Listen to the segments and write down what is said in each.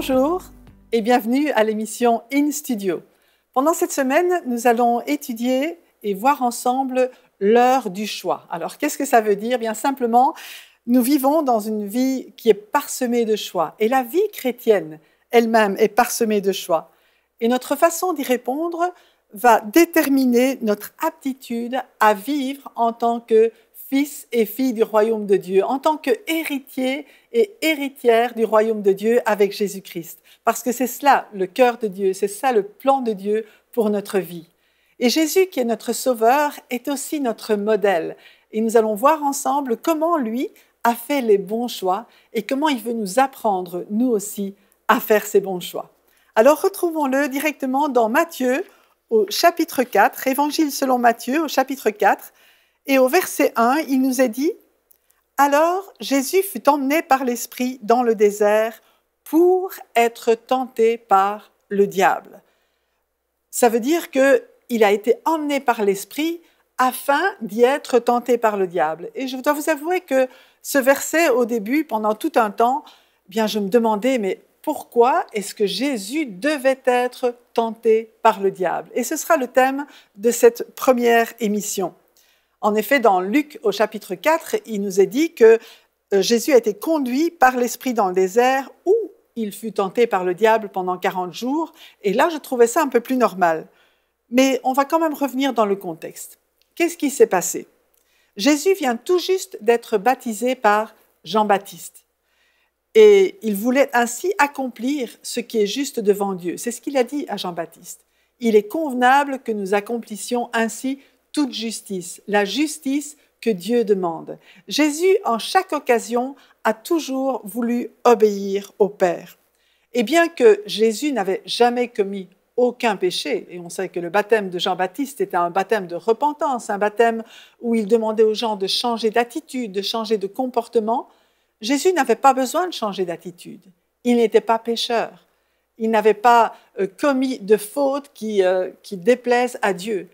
Bonjour et bienvenue à l'émission In Studio. Pendant cette semaine, nous allons étudier et voir ensemble l'heure du choix. Alors, qu'est-ce que ça veut dire? Bien simplement, nous vivons dans une vie qui est parsemée de choix. Et la vie chrétienne elle-même est parsemée de choix. Et notre façon d'y répondre va déterminer notre aptitude à vivre en tant que fils et filles du royaume de Dieu, en tant qu'héritiers et héritières du royaume de Dieu avec Jésus-Christ. Parce que c'est cela le cœur de Dieu, c'est ça le plan de Dieu pour notre vie. Et Jésus, qui est notre sauveur, est aussi notre modèle. Et nous allons voir ensemble comment lui a fait les bons choix et comment il veut nous apprendre, nous aussi, à faire ces bons choix. Alors retrouvons-le directement dans Matthieu, au chapitre 4, Évangile selon Matthieu, au chapitre 4, et au verset 1, il nous est dit « Alors Jésus fut emmené par l'Esprit dans le désert pour être tenté par le diable. » Ça veut dire qu'il a été emmené par l'Esprit afin d'y être tenté par le diable. Et je dois vous avouer que ce verset, au début, pendant tout un temps, bien, je me demandais, mais pourquoi est-ce que Jésus devait être tenté par le diable? Et ce sera le thème de cette première émission. En effet, dans Luc, au chapitre 4, il nous est dit que Jésus a été conduit par l'Esprit dans le désert où il fut tenté par le diable pendant 40 jours. Et là, je trouvais ça un peu plus normal. Mais on va quand même revenir dans le contexte. Qu'est-ce qui s'est passé? Jésus vient tout juste d'être baptisé par Jean-Baptiste. Et il voulait ainsi accomplir ce qui est juste devant Dieu. C'est ce qu'il a dit à Jean-Baptiste. Il est convenable que nous accomplissions ainsi toute justice, la justice que Dieu demande. Jésus, en chaque occasion, a toujours voulu obéir au Père. Et bien que Jésus n'avait jamais commis aucun péché, et on sait que le baptême de Jean-Baptiste était un baptême de repentance, un baptême où il demandait aux gens de changer d'attitude, de changer de comportement, Jésus n'avait pas besoin de changer d'attitude. Il n'était pas pécheur. Il n'avait pas commis de faute qui déplaise à Dieu.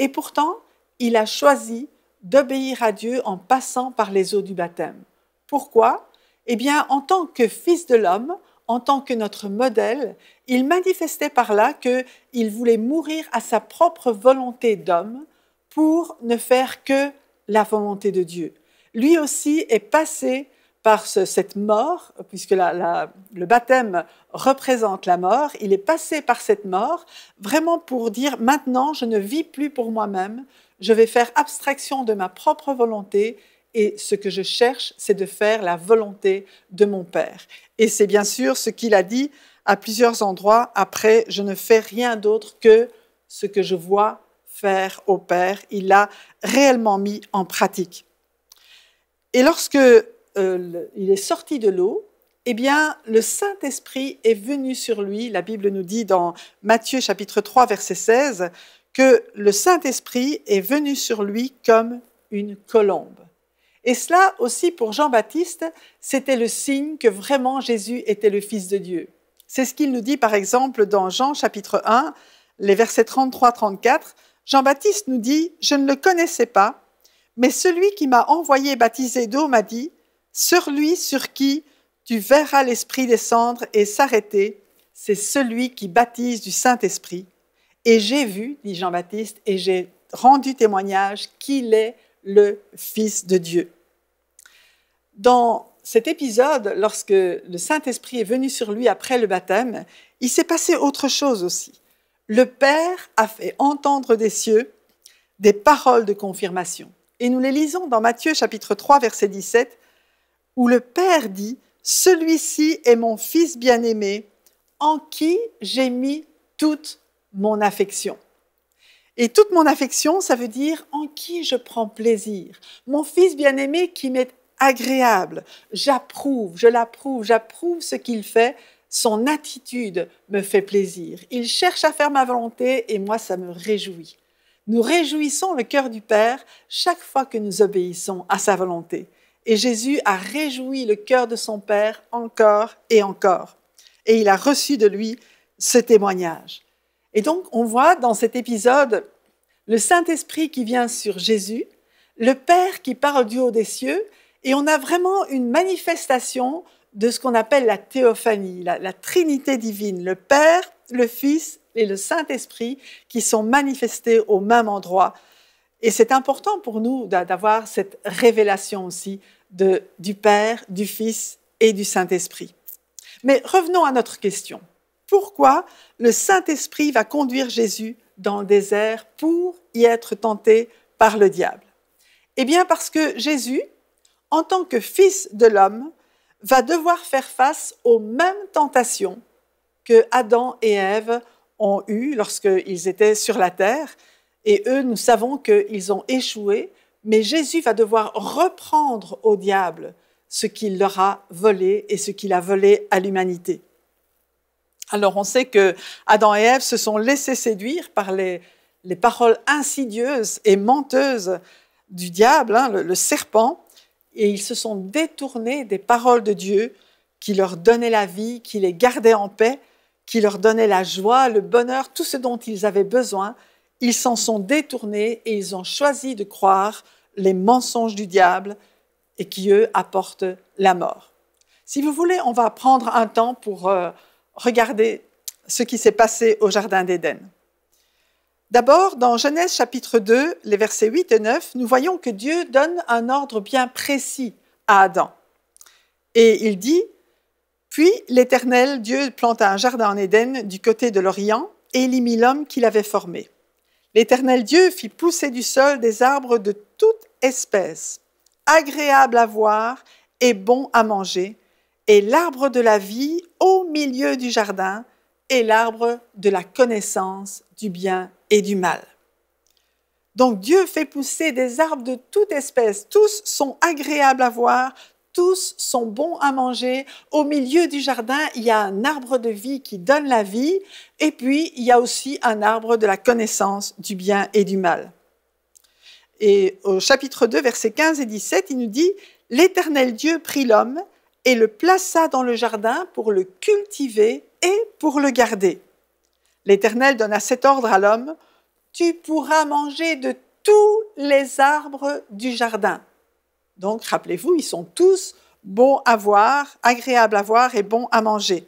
Et pourtant, il a choisi d'obéir à Dieu en passant par les eaux du baptême. Pourquoi? Eh bien, en tant que fils de l'homme, en tant que notre modèle, il manifestait par là qu'il voulait mourir à sa propre volonté d'homme pour ne faire que la volonté de Dieu. Lui aussi est passé par cette mort, puisque le baptême représente la mort, il est passé par cette mort vraiment pour dire « Maintenant, je ne vis plus pour moi-même, je vais faire abstraction de ma propre volonté et ce que je cherche, c'est de faire la volonté de mon Père. » Et c'est bien sûr ce qu'il a dit à plusieurs endroits après « Je ne fais rien d'autre que ce que je vois faire au Père. » Il l'a réellement mis en pratique. Et lorsque il est sorti de l'eau, eh bien, le Saint-Esprit est venu sur lui. La Bible nous dit dans Matthieu chapitre 3, verset 16, que le Saint-Esprit est venu sur lui comme une colombe. Et cela aussi pour Jean-Baptiste, c'était le signe que vraiment Jésus était le Fils de Dieu. C'est ce qu'il nous dit par exemple dans Jean chapitre 1, les versets 33-34. Jean-Baptiste nous dit « Je ne le connaissais pas, mais celui qui m'a envoyé baptiser d'eau m'a dit « Celui sur qui tu verras l'Esprit descendre et s'arrêter, c'est celui qui baptise du Saint-Esprit. Et j'ai vu, dit Jean-Baptiste, et j'ai rendu témoignage qu'il est le Fils de Dieu. » Dans cet épisode, lorsque le Saint-Esprit est venu sur lui après le baptême, il s'est passé autre chose aussi. Le Père a fait entendre des cieux des paroles de confirmation. Et nous les lisons dans Matthieu chapitre 3, verset 17, où le Père dit « Celui-ci est mon Fils bien-aimé, en qui j'ai mis toute mon affection. » Et toute mon affection, ça veut dire en qui je prends plaisir. Mon Fils bien-aimé qui m'est agréable. J'approuve ce qu'il fait. Son attitude me fait plaisir. Il cherche à faire ma volonté et moi, ça me réjouit. Nous réjouissons le cœur du Père chaque fois que nous obéissons à sa volonté. Et Jésus a réjoui le cœur de son Père encore et encore. Et il a reçu de lui ce témoignage. Et donc, on voit dans cet épisode le Saint-Esprit qui vient sur Jésus, le Père qui parle du haut des cieux, et on a vraiment une manifestation de ce qu'on appelle la théophanie, la Trinité divine, le Père, le Fils et le Saint-Esprit qui sont manifestés au même endroit. Et c'est important pour nous d'avoir cette révélation aussi du Père, du Fils et du Saint-Esprit. Mais revenons à notre question. Pourquoi le Saint-Esprit va conduire Jésus dans le désert pour y être tenté par le diable? Eh bien parce que Jésus, en tant que Fils de l'homme, va devoir faire face aux mêmes tentations que Adam et Ève ont eues lorsqu'ils étaient sur la terre. Et eux, nous savons qu'ils ont échoué, mais Jésus va devoir reprendre au diable ce qu'il leur a volé et ce qu'il a volé à l'humanité. Alors on sait que Adam et Ève se sont laissés séduire par les paroles insidieuses et menteuses du diable, le serpent, et ils se sont détournés des paroles de Dieu qui leur donnaient la vie, qui les gardaient en paix, qui leur donnaient la joie, le bonheur, tout ce dont ils avaient besoin. Ils s'en sont détournés et ils ont choisi de croire les mensonges du diable et qui, eux, apportent la mort. Si vous voulez, on va prendre un temps pour regarder ce qui s'est passé au Jardin d'Éden. D'abord, dans Genèse chapitre 2, les versets 8 et 9, nous voyons que Dieu donne un ordre bien précis à Adam. Et il dit « Puis l'Éternel, Dieu planta un jardin en Éden du côté de l'Orient et il y mit l'homme qu'il avait formé. L'Éternel Dieu fit pousser du sol des arbres de toute espèce, agréables à voir et bons à manger, et l'arbre de la vie au milieu du jardin et l'arbre de la connaissance du bien et du mal. » Donc Dieu fait pousser des arbres de toute espèce, tous sont agréables à voir, tous sont bons à manger. Au milieu du jardin, il y a un arbre de vie qui donne la vie, et puis il y a aussi un arbre de la connaissance du bien et du mal. Et au chapitre 2, versets 15 et 17, il nous dit « L'Éternel Dieu prit l'homme et le plaça dans le jardin pour le cultiver et pour le garder. L'Éternel donna cet ordre à l'homme, « Tu pourras manger de tous les arbres du jardin. » Donc, rappelez-vous, ils sont tous bons à voir, agréables à voir et bons à manger.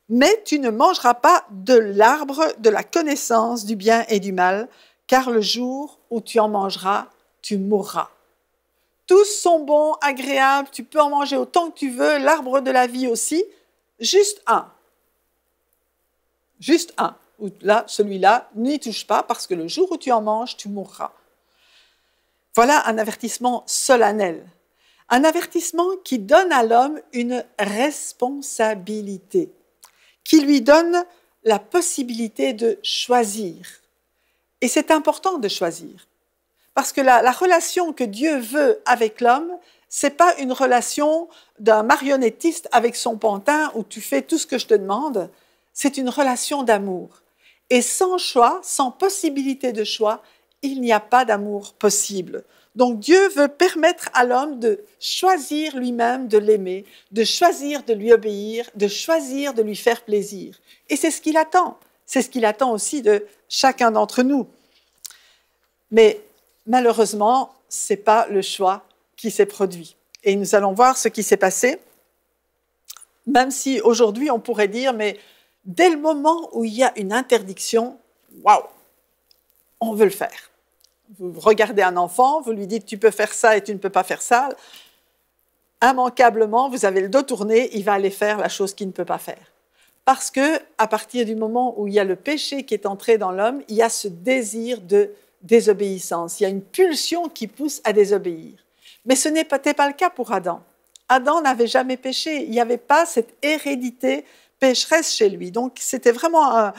Mais tu ne mangeras pas de l'arbre de la connaissance du bien et du mal, car le jour où tu en mangeras, tu mourras. Tous sont bons, agréables, tu peux en manger autant que tu veux, l'arbre de la vie aussi, juste un. Juste un. Là, celui-là, n'y touche pas, parce que le jour où tu en manges, tu mourras. Voilà un avertissement solennel, un avertissement qui donne à l'homme une responsabilité, qui lui donne la possibilité de choisir. Et c'est important de choisir, parce que la relation que Dieu veut avec l'homme, ce n'est pas une relation d'un marionnettiste avec son pantin où tu fais tout ce que je te demande, c'est une relation d'amour. Et sans choix, sans possibilité de choix, il n'y a pas d'amour possible. Donc Dieu veut permettre à l'homme de choisir lui-même de l'aimer, de choisir de lui obéir, de choisir de lui faire plaisir. Et c'est ce qu'il attend. C'est ce qu'il attend aussi de chacun d'entre nous. Mais malheureusement, ce n'est pas le choix qui s'est produit. Et nous allons voir ce qui s'est passé, même si aujourd'hui on pourrait dire, mais dès le moment où il y a une interdiction, waouh, on veut le faire. Vous regardez un enfant, vous lui dites tu peux faire ça et tu ne peux pas faire ça. Immanquablement, vous avez le dos tourné, il va aller faire la chose qu'il ne peut pas faire. Parce que à partir du moment où il y a le péché qui est entré dans l'homme, il y a ce désir de désobéissance. Il y a une pulsion qui pousse à désobéir. Mais ce n'était pas le cas pour Adam. Adam n'avait jamais péché. Il n'y avait pas cette hérédité pécheresse chez lui. Donc c'était vraiment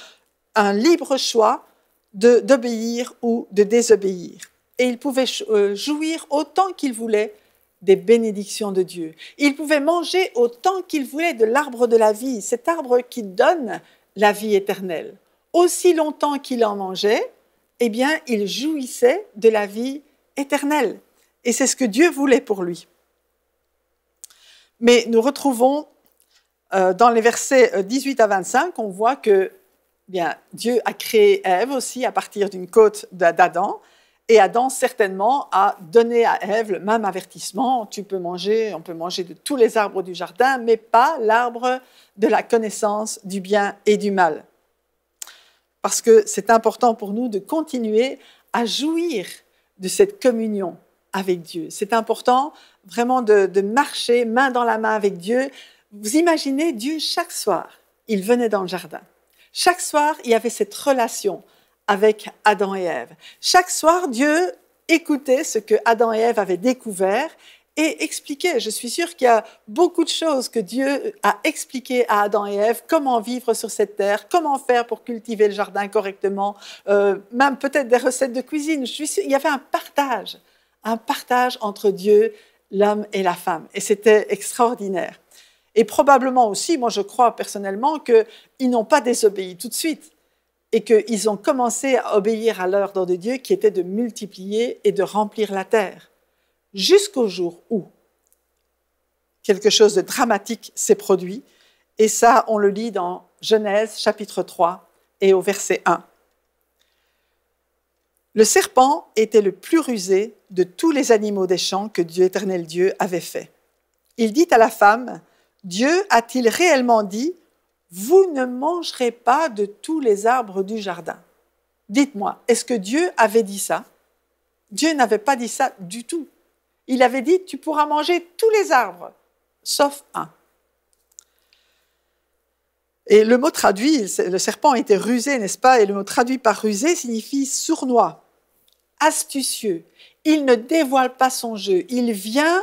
un libre choix d'obéir ou de désobéir. Et il pouvait jouir autant qu'il voulait des bénédictions de Dieu. Il pouvait manger autant qu'il voulait de l'arbre de la vie, cet arbre qui donne la vie éternelle. Aussi longtemps qu'il en mangeait, eh bien, il jouissait de la vie éternelle. Et c'est ce que Dieu voulait pour lui. Mais nous retrouvons dans les versets 18 à 25, on voit que bien, Dieu a créé Ève aussi à partir d'une côte d'Adam, Et Adam, certainement, a donné à Ève le même avertissement. On peut manger de tous les arbres du jardin, mais pas l'arbre de la connaissance du bien et du mal. Parce que c'est important pour nous de continuer à jouir de cette communion avec Dieu. C'est important vraiment de marcher main dans la main avec Dieu. Vous imaginez Dieu chaque soir, il venait dans le jardin. Chaque soir, il y avait cette relation avec Adam et Ève. Chaque soir, Dieu écoutait ce que Adam et Ève avaient découvert et expliquait. Je suis sûre qu'il y a beaucoup de choses que Dieu a expliquées à Adam et Ève, comment vivre sur cette terre, comment faire pour cultiver le jardin correctement, même peut-être des recettes de cuisine. Je suis sûre qu'il y avait un partage entre Dieu, l'homme et la femme. Et c'était extraordinaire. Et probablement aussi, moi je crois personnellement qu'ils n'ont pas désobéi tout de suite et qu'ils ont commencé à obéir à l'ordre de Dieu qui était de multiplier et de remplir la terre. Jusqu'au jour où quelque chose de dramatique s'est produit. Et ça, on le lit dans Genèse chapitre 3 et au verset 1. Le serpent était le plus rusé de tous les animaux des champs que Dieu, éternel Dieu, avait fait. Il dit à la femme, « Dieu a-t-il réellement dit, vous ne mangerez pas de tous les arbres du jardin ?» Dites-moi, est-ce que Dieu avait dit ça? Dieu n'avait pas dit ça du tout. Il avait dit, tu pourras manger tous les arbres, sauf un. Et le mot traduit, le serpent était rusé, n'est-ce pas? Et le mot traduit par rusé signifie sournois, astucieux. Il ne dévoile pas son jeu. Il vient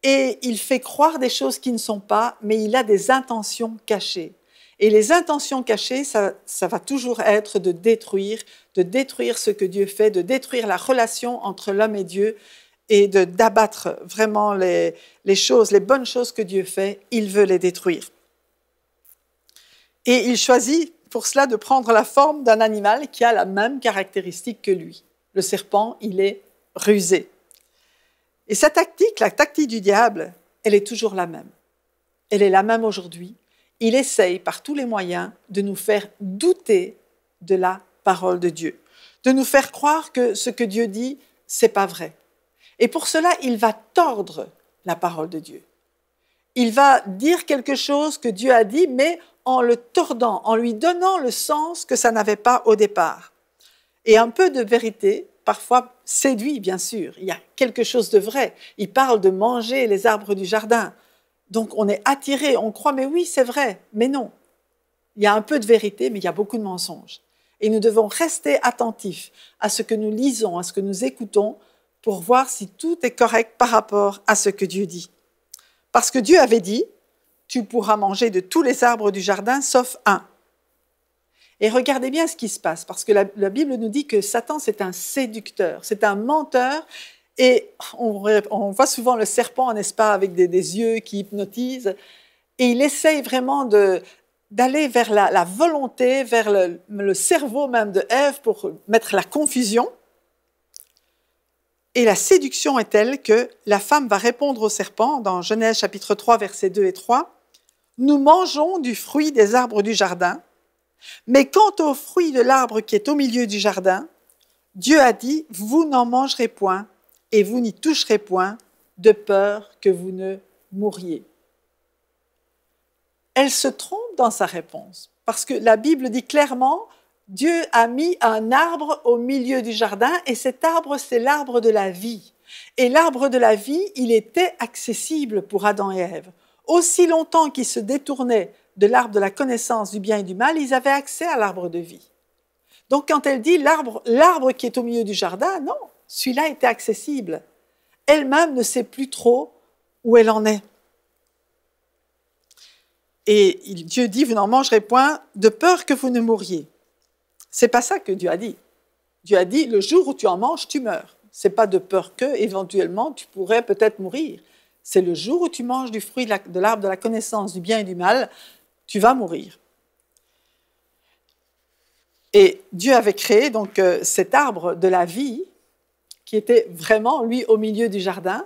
et il fait croire des choses qui ne sont pas, mais il a des intentions cachées. Et les intentions cachées, ça va toujours être de détruire ce que Dieu fait, de détruire la relation entre l'homme et Dieu et d'abattre vraiment les choses, les bonnes choses que Dieu fait, il veut les détruire. Et il choisit pour cela de prendre la forme d'un animal qui a la même caractéristique que lui. Le serpent, il est rusé. Et sa tactique, la tactique du diable, elle est toujours la même. Elle est la même aujourd'hui. Il essaye par tous les moyens de nous faire douter de la parole de Dieu, de nous faire croire que ce que Dieu dit, c'est pas vrai. Et pour cela, il va tordre la parole de Dieu. Il va dire quelque chose que Dieu a dit, mais en le tordant, en lui donnant le sens que ça n'avait pas au départ. Et un peu de vérité, parfois séduit, bien sûr. Il y a quelque chose de vrai. Il parle de manger les arbres du jardin. Donc on est attiré, on croit, mais oui, c'est vrai, mais non. Il y a un peu de vérité, mais il y a beaucoup de mensonges. Et nous devons rester attentifs à ce que nous lisons, à ce que nous écoutons, pour voir si tout est correct par rapport à ce que Dieu dit. Parce que Dieu avait dit, tu pourras manger de tous les arbres du jardin, sauf un. Et regardez bien ce qui se passe, parce que la Bible nous dit que Satan, c'est un séducteur, c'est un menteur. Et on voit souvent le serpent, n'est-ce pas, avec des yeux qui hypnotisent. Et il essaye vraiment d'aller vers la volonté, vers le cerveau même de Ève pour mettre la confusion. Et la séduction est telle que la femme va répondre au serpent, dans Genèse chapitre 3, versets 2 et 3, « Nous mangeons du fruit des arbres du jardin, mais quant au fruit de l'arbre qui est au milieu du jardin, Dieu a dit, vous n'en mangerez point, et vous n'y toucherez point, de peur que vous ne mouriez. » Elle se trompe dans sa réponse, parce que la Bible dit clairement, Dieu a mis un arbre au milieu du jardin, et cet arbre, c'est l'arbre de la vie. Et l'arbre de la vie, il était accessible pour Adam et Ève. Aussi longtemps qu'ils se détournaient de l'arbre de la connaissance du bien et du mal, ils avaient accès à l'arbre de vie. Donc quand elle dit l'arbre qui est au milieu du jardin, non, celui-là était accessible. Elle-même ne sait plus trop où elle en est. Et Dieu dit, vous n'en mangerez point de peur que vous ne mouriez. C'est pas ça que Dieu a dit. Dieu a dit, le jour où tu en manges, tu meurs. C'est pas de peur que, éventuellement, tu pourrais peut-être mourir. C'est le jour où tu manges du fruit de l'arbre de la connaissance du bien et du mal, tu vas mourir. Et Dieu avait créé donc cet arbre de la vie qui était vraiment, lui, au milieu du jardin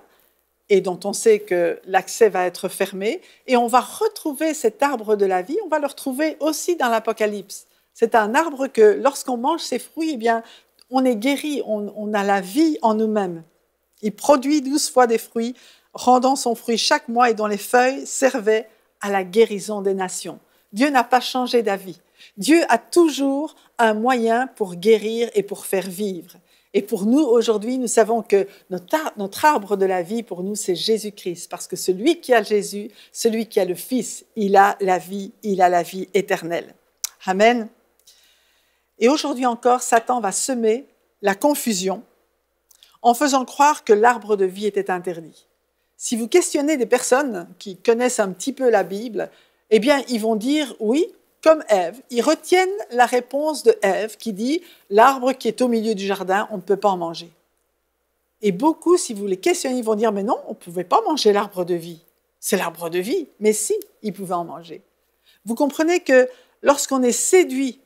et dont on sait que l'accès va être fermé. Et on va retrouver cet arbre de la vie, on va le retrouver aussi dans l'Apocalypse. C'est un arbre que, lorsqu'on mange ses fruits, eh bien, on est guéri, on a la vie en nous-mêmes. Il produit 12 fois des fruits, rendant son fruit chaque mois et dont les feuilles servaient à la guérison des nations. Dieu n'a pas changé d'avis. Dieu a toujours un moyen pour guérir et pour faire vivre. Et pour nous, aujourd'hui, nous savons que notre arbre de la vie, pour nous, c'est Jésus-Christ. Parce que celui qui a Jésus, celui qui a le Fils, il a la vie éternelle. Amen. Et aujourd'hui encore, Satan va semer la confusion en faisant croire que l'arbre de vie était interdit. Si vous questionnez des personnes qui connaissent un petit peu la Bible, eh bien, ils vont dire oui, comme Ève. Ils retiennent la réponse de Ève qui dit « l'arbre qui est au milieu du jardin, on ne peut pas en manger ». Et beaucoup, si vous les questionnez, ils vont dire « mais non, on ne pouvait pas manger l'arbre de vie. C'est l'arbre de vie. » Mais si, ils pouvaient en manger. Vous comprenez que lorsqu'on est séduit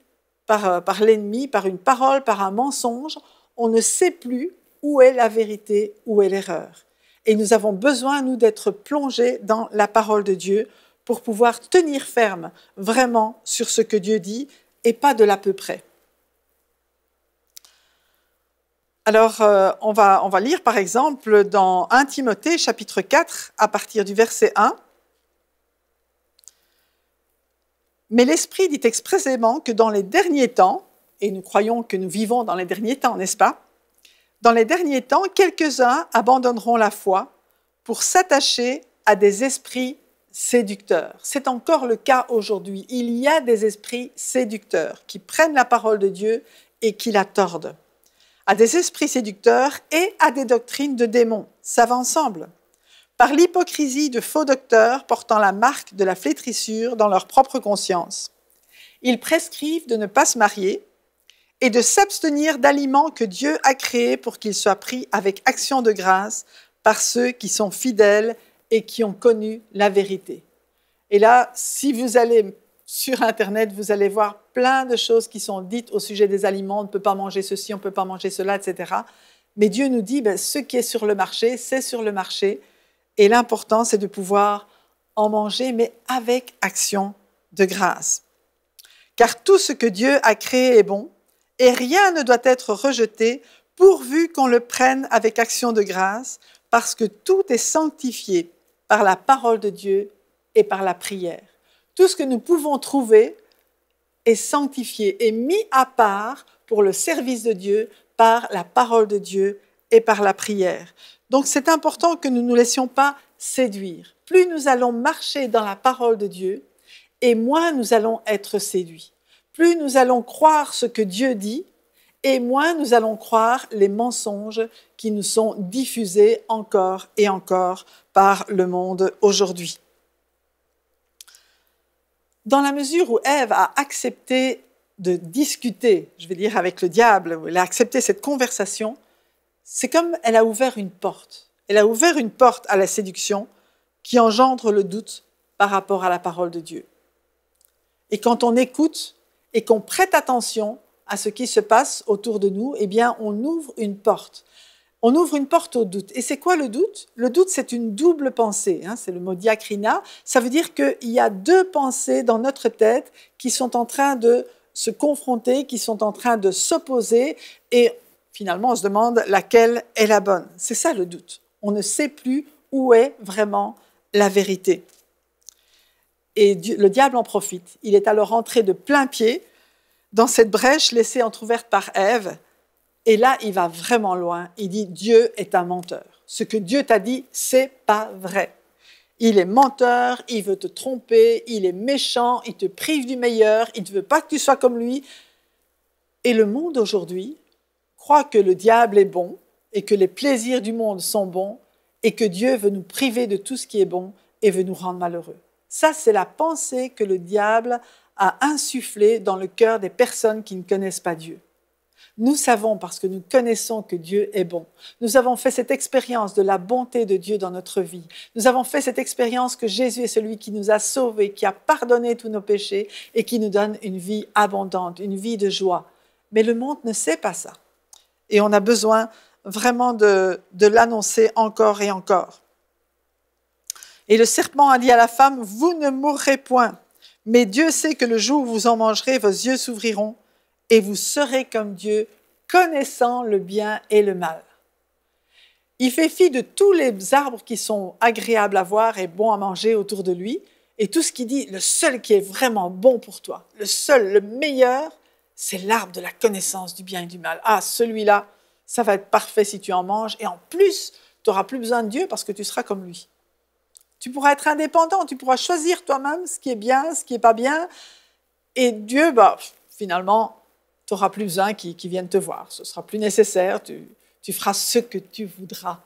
par l'ennemi, par une parole, par un mensonge, on ne sait plus où est la vérité, où est l'erreur. Et nous avons besoin, nous, d'être plongés dans la parole de Dieu pour pouvoir tenir ferme vraiment sur ce que Dieu dit et pas de l'à peu près. Alors, on va lire par exemple dans 1 Timothée chapitre 4 à partir du verset 1. Mais l'Esprit dit expressément que dans les derniers temps, et nous croyons que nous vivons dans les derniers temps, n'est-ce pas? Dans les derniers temps, quelques-uns abandonneront la foi pour s'attacher à des esprits séducteurs. C'est encore le cas aujourd'hui. Il y a des esprits séducteurs qui prennent la parole de Dieu et qui la tordent. À des esprits séducteurs et à des doctrines de démons. Ça va ensemble. Par l'hypocrisie de faux docteurs portant la marque de la flétrissure dans leur propre conscience. Ils prescrivent de ne pas se marier et de s'abstenir d'aliments que Dieu a créés pour qu'ils soient pris avec action de grâce par ceux qui sont fidèles et qui ont connu la vérité. Et là, si vous allez sur Internet, vous allez voir plein de choses qui sont dites au sujet des aliments. On ne peut pas manger ceci, on ne peut pas manger cela, etc. Mais Dieu nous dit, ce qui est sur le marché, c'est sur le marché. Et l'important, c'est de pouvoir en manger, mais avec action de grâce. Car tout ce que Dieu a créé est bon, et rien ne doit être rejeté, pourvu qu'on le prenne avec action de grâce, parce que tout est sanctifié par la parole de Dieu et par la prière. Tout ce que nous pouvons trouver est sanctifié, est mis à part pour le service de Dieu par la parole de Dieu et par la prière. Donc c'est important que nous ne nous laissions pas séduire. Plus nous allons marcher dans la parole de Dieu, et moins nous allons être séduits. Plus nous allons croire ce que Dieu dit, et moins nous allons croire les mensonges qui nous sont diffusés encore et encore par le monde aujourd'hui. Dans la mesure où Ève a accepté de discuter, je vais dire avec le diable, où elle a accepté cette conversation, c'est comme elle a ouvert une porte. Elle a ouvert une porte à la séduction qui engendre le doute par rapport à la parole de Dieu. Et quand on écoute et qu'on prête attention à ce qui se passe autour de nous, eh bien, on ouvre une porte. On ouvre une porte au doute. Et c'est quoi le doute? Le doute, c'est une double pensée. C'est le mot diakrina. Ça veut dire qu'il y a deux pensées dans notre tête qui sont en train de se confronter, qui sont en train de s'opposer. Et finalement, on se demande laquelle est la bonne. C'est ça le doute. On ne sait plus où est vraiment la vérité. Et le diable en profite. Il est alors entré de plein pied dans cette brèche laissée entrouverte par Ève. Et là, il va vraiment loin. Il dit, Dieu est un menteur. Ce que Dieu t'a dit, c'est pas vrai. Il est menteur, il veut te tromper, il est méchant, il te prive du meilleur, il ne veut pas que tu sois comme lui. Et le monde aujourd'hui croit que le diable est bon et que les plaisirs du monde sont bons et que Dieu veut nous priver de tout ce qui est bon et veut nous rendre malheureux. Ça, c'est la pensée que le diable a insufflée dans le cœur des personnes qui ne connaissent pas Dieu. Nous savons, parce que nous connaissons que Dieu est bon. Nous avons fait cette expérience de la bonté de Dieu dans notre vie. Nous avons fait cette expérience que Jésus est celui qui nous a sauvés, qui a pardonné tous nos péchés et qui nous donne une vie abondante, une vie de joie. Mais le monde ne sait pas ça. Et on a besoin vraiment de l'annoncer encore et encore. Et le serpent a dit à la femme, « Vous ne mourrez point, mais Dieu sait que le jour où vous en mangerez, vos yeux s'ouvriront et vous serez comme Dieu, connaissant le bien et le mal. Il fait fi de tous les arbres qui sont agréables à voir et bons à manger autour de lui, et tout ce qu'il dit, le seul qui est vraiment bon pour toi, le seul, le meilleur, c'est l'arbre de la connaissance du bien et du mal. Ah, celui-là, ça va être parfait si tu en manges, et en plus, tu n'auras plus besoin de Dieu parce que tu seras comme lui. Tu pourras être indépendant, tu pourras choisir toi-même ce qui est bien, ce qui n'est pas bien, et Dieu, finalement, tu n'auras plus besoin qu'il vienne te voir, ce sera plus nécessaire, tu feras ce que tu voudras.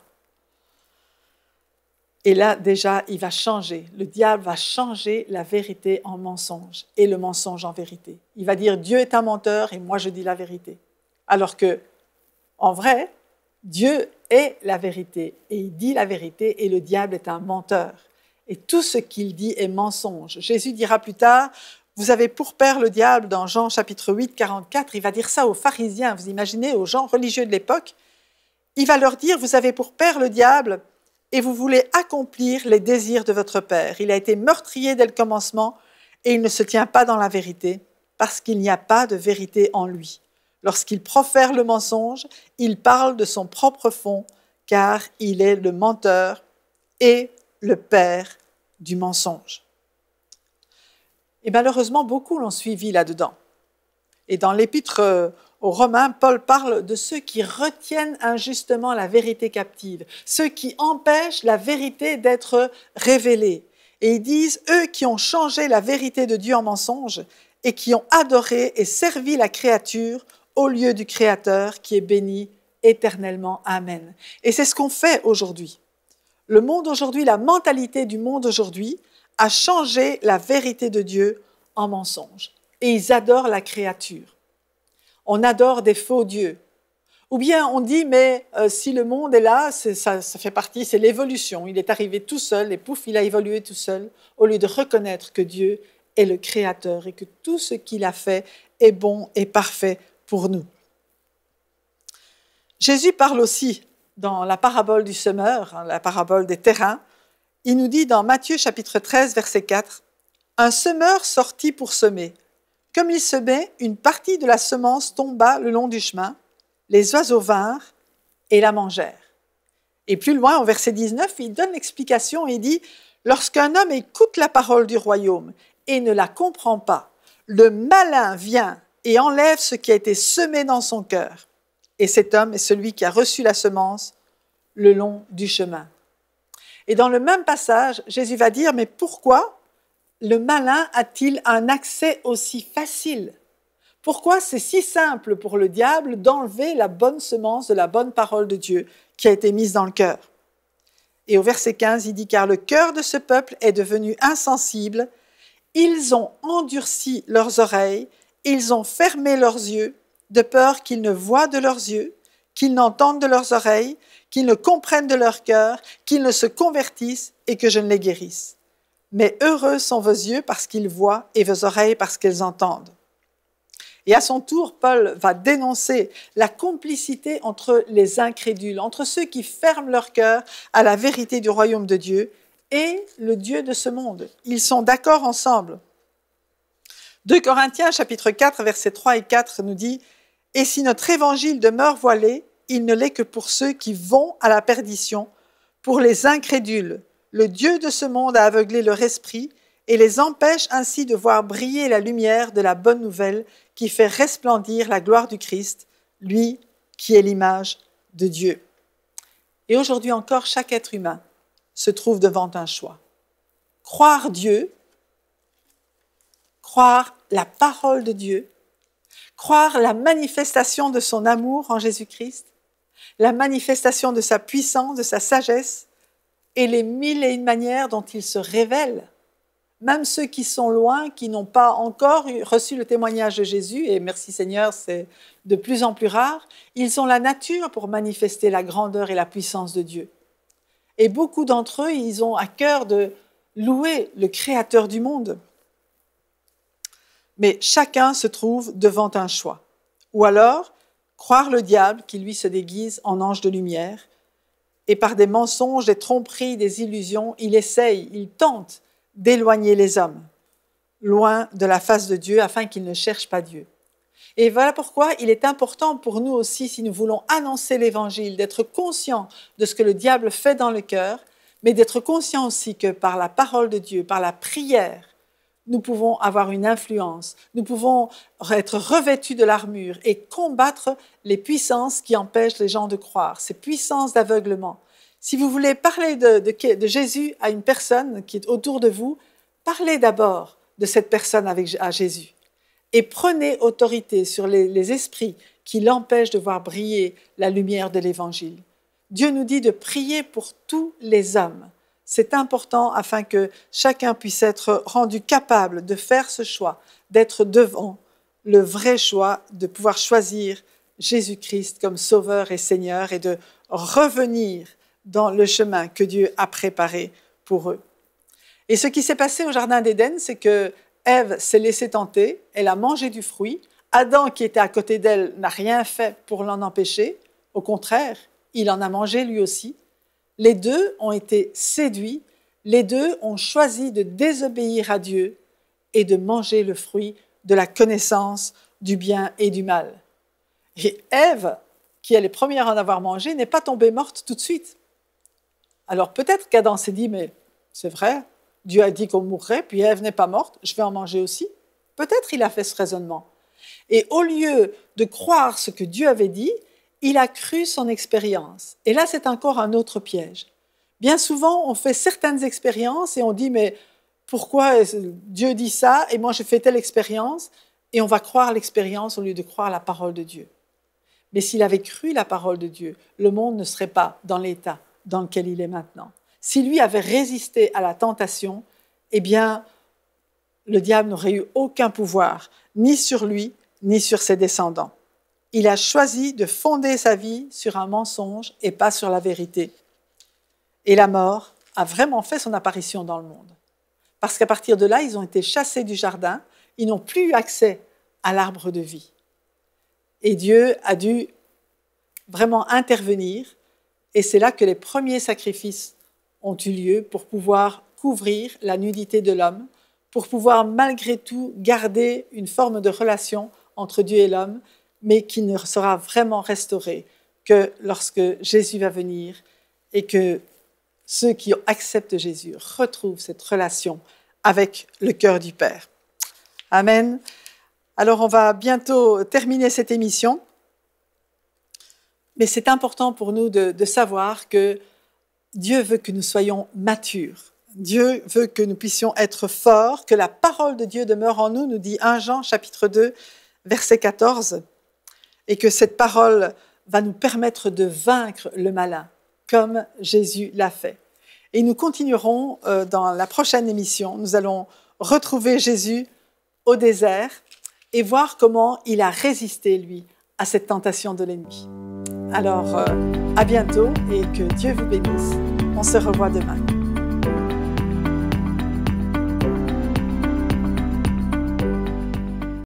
Et là, déjà, il va changer. Le diable va changer la vérité en mensonge et le mensonge en vérité. Il va dire, Dieu est un menteur et moi je dis la vérité. Alors que, en vrai, Dieu est la vérité et il dit la vérité et le diable est un menteur. Et tout ce qu'il dit est mensonge. Jésus dira plus tard, vous avez pour père le diable dans Jean chapitre 8, 44. Il va dire ça aux pharisiens, vous imaginez, aux gens religieux de l'époque. Il va leur dire, vous avez pour père le diable et vous voulez accomplir les désirs de votre père. Il a été meurtrier dès le commencement et il ne se tient pas dans la vérité parce qu'il n'y a pas de vérité en lui. Lorsqu'il profère le mensonge, il parle de son propre fond car il est le menteur et le père du mensonge. Et malheureusement, beaucoup l'ont suivi là-dedans. Et dans l'épître aux Romains, Paul parle de ceux qui retiennent injustement la vérité captive, ceux qui empêchent la vérité d'être révélée. Et ils disent, eux qui ont changé la vérité de Dieu en mensonge et qui ont adoré et servi la créature au lieu du Créateur qui est béni éternellement. Amen. Et c'est ce qu'on fait aujourd'hui. Le monde aujourd'hui, la mentalité du monde aujourd'hui a changé la vérité de Dieu en mensonge. Et ils adorent la créature. On adore des faux dieux. Ou bien on dit, mais si le monde est là, ça fait partie, c'est l'évolution. Il est arrivé tout seul et pouf, il a évolué tout seul, au lieu de reconnaître que Dieu est le Créateur et que tout ce qu'il a fait est bon et parfait pour nous. Jésus parle aussi dans la parabole du semeur, la parabole des terrains. Il nous dit dans Matthieu chapitre 13, verset 4, « Un semeur sortit pour semer. Comme il semait, une partie de la semence tomba le long du chemin. Les oiseaux vinrent et la mangèrent. » Et plus loin, au verset 19, il donne l'explication et dit « Lorsqu'un homme écoute la parole du royaume et ne la comprend pas, le malin vient et enlève ce qui a été semé dans son cœur. Et cet homme est celui qui a reçu la semence le long du chemin. » Et dans le même passage, Jésus va dire « Mais pourquoi le malin a-t-il un accès aussi facile ? Pourquoi c'est si simple pour le diable d'enlever la bonne semence de la bonne parole de Dieu qui a été mise dans le cœur ?» Et au verset 15, il dit « Car le cœur de ce peuple est devenu insensible, ils ont endurci leurs oreilles, ils ont fermé leurs yeux, de peur qu'ils ne voient de leurs yeux, qu'ils n'entendent de leurs oreilles, qu'ils ne comprennent de leur cœur, qu'ils ne se convertissent et que je ne les guérisse. Mais heureux sont vos yeux parce qu'ils voient et vos oreilles parce qu'elles entendent. » Et à son tour, Paul va dénoncer la complicité entre les incrédules, entre ceux qui ferment leur cœur à la vérité du royaume de Dieu et le Dieu de ce monde. Ils sont d'accord ensemble. 2 Corinthiens, chapitre 4, versets 3 et 4 nous dit « Et si notre évangile demeure voilé, il ne l'est que pour ceux qui vont à la perdition, pour les incrédules. Le Dieu de ce monde a aveuglé leur esprit et les empêche ainsi de voir briller la lumière de la bonne nouvelle qui fait resplendir la gloire du Christ, lui qui est l'image de Dieu. » Et aujourd'hui encore, chaque être humain se trouve devant un choix. Croire Dieu, croire la parole de Dieu, croire la manifestation de son amour en Jésus-Christ, la manifestation de sa puissance, de sa sagesse, et les mille et une manières dont il se révèle. Même ceux qui sont loin, qui n'ont pas encore reçu le témoignage de Jésus, et merci Seigneur, c'est de plus en plus rare, ils ont la nature pour manifester la grandeur et la puissance de Dieu. Et beaucoup d'entre eux, ils ont à cœur de louer le Créateur du monde. Mais chacun se trouve devant un choix. Ou alors, croire le diable qui lui se déguise en ange de lumière, et par des mensonges, des tromperies, des illusions, il essaye, il tente d'éloigner les hommes, loin de la face de Dieu, afin qu'ils ne cherchent pas Dieu. Et voilà pourquoi il est important pour nous aussi, si nous voulons annoncer l'Évangile, d'être conscients de ce que le diable fait dans le cœur, mais d'être conscients aussi que par la parole de Dieu, par la prière, nous pouvons avoir une influence, nous pouvons être revêtus de l'armure et combattre les puissances qui empêchent les gens de croire, ces puissances d'aveuglement. Si vous voulez parler de Jésus à une personne qui est autour de vous, parlez d'abord de cette personne à Jésus. Et prenez autorité sur les esprits qui l'empêchent de voir briller la lumière de l'Évangile. Dieu nous dit de prier pour tous les hommes. C'est important afin que chacun puisse être rendu capable de faire ce choix, d'être devant le vrai choix, de pouvoir choisir Jésus-Christ comme Sauveur et Seigneur et de revenir dans le chemin que Dieu a préparé pour eux. Et ce qui s'est passé au Jardin d'Éden, c'est que Ève s'est laissée tenter, elle a mangé du fruit. Adam, qui était à côté d'elle, n'a rien fait pour l'en empêcher. Au contraire, il en a mangé lui aussi. Les deux ont été séduits, les deux ont choisi de désobéir à Dieu et de manger le fruit de la connaissance du bien et du mal. Et Ève, qui est la première à en avoir mangé, n'est pas tombée morte tout de suite. Alors peut-être qu'Adam s'est dit, mais c'est vrai, Dieu a dit qu'on mourrait, puis Ève n'est pas morte, je vais en manger aussi. Peut-être il a fait ce raisonnement. Et au lieu de croire ce que Dieu avait dit, il a cru son expérience. Et là, c'est encore un autre piège. Bien souvent, on fait certaines expériences et on dit, mais pourquoi Dieu dit ça et moi je fais telle expérience? Et on va croire l'expérience au lieu de croire la parole de Dieu. Mais s'il avait cru la parole de Dieu, le monde ne serait pas dans l'état dans lequel il est maintenant. Si lui avait résisté à la tentation, eh bien, le diable n'aurait eu aucun pouvoir, ni sur lui, ni sur ses descendants. Il a choisi de fonder sa vie sur un mensonge et pas sur la vérité. Et la mort a vraiment fait son apparition dans le monde. Parce qu'à partir de là, ils ont été chassés du jardin, ils n'ont plus eu accès à l'arbre de vie. Et Dieu a dû vraiment intervenir, et c'est là que les premiers sacrifices ont eu lieu pour pouvoir couvrir la nudité de l'homme, pour pouvoir malgré tout garder une forme de relation entre Dieu et l'homme, mais qui ne sera vraiment restaurée que lorsque Jésus va venir et que ceux qui acceptent Jésus retrouvent cette relation avec le cœur du Père. Amen. Alors on va bientôt terminer cette émission, mais c'est important pour nous de savoir que Dieu veut que nous soyons matures. Dieu veut que nous puissions être forts, que la parole de Dieu demeure en nous, nous dit 1 Jean chapitre 2, verset 14, et que cette parole va nous permettre de vaincre le malin, comme Jésus l'a fait. Et nous continuerons dans la prochaine émission. Nous allons retrouver Jésus au désert et voir comment il a résisté, lui, à cette tentation de l'ennemi. Alors, à bientôt et que Dieu vous bénisse. On se revoit demain.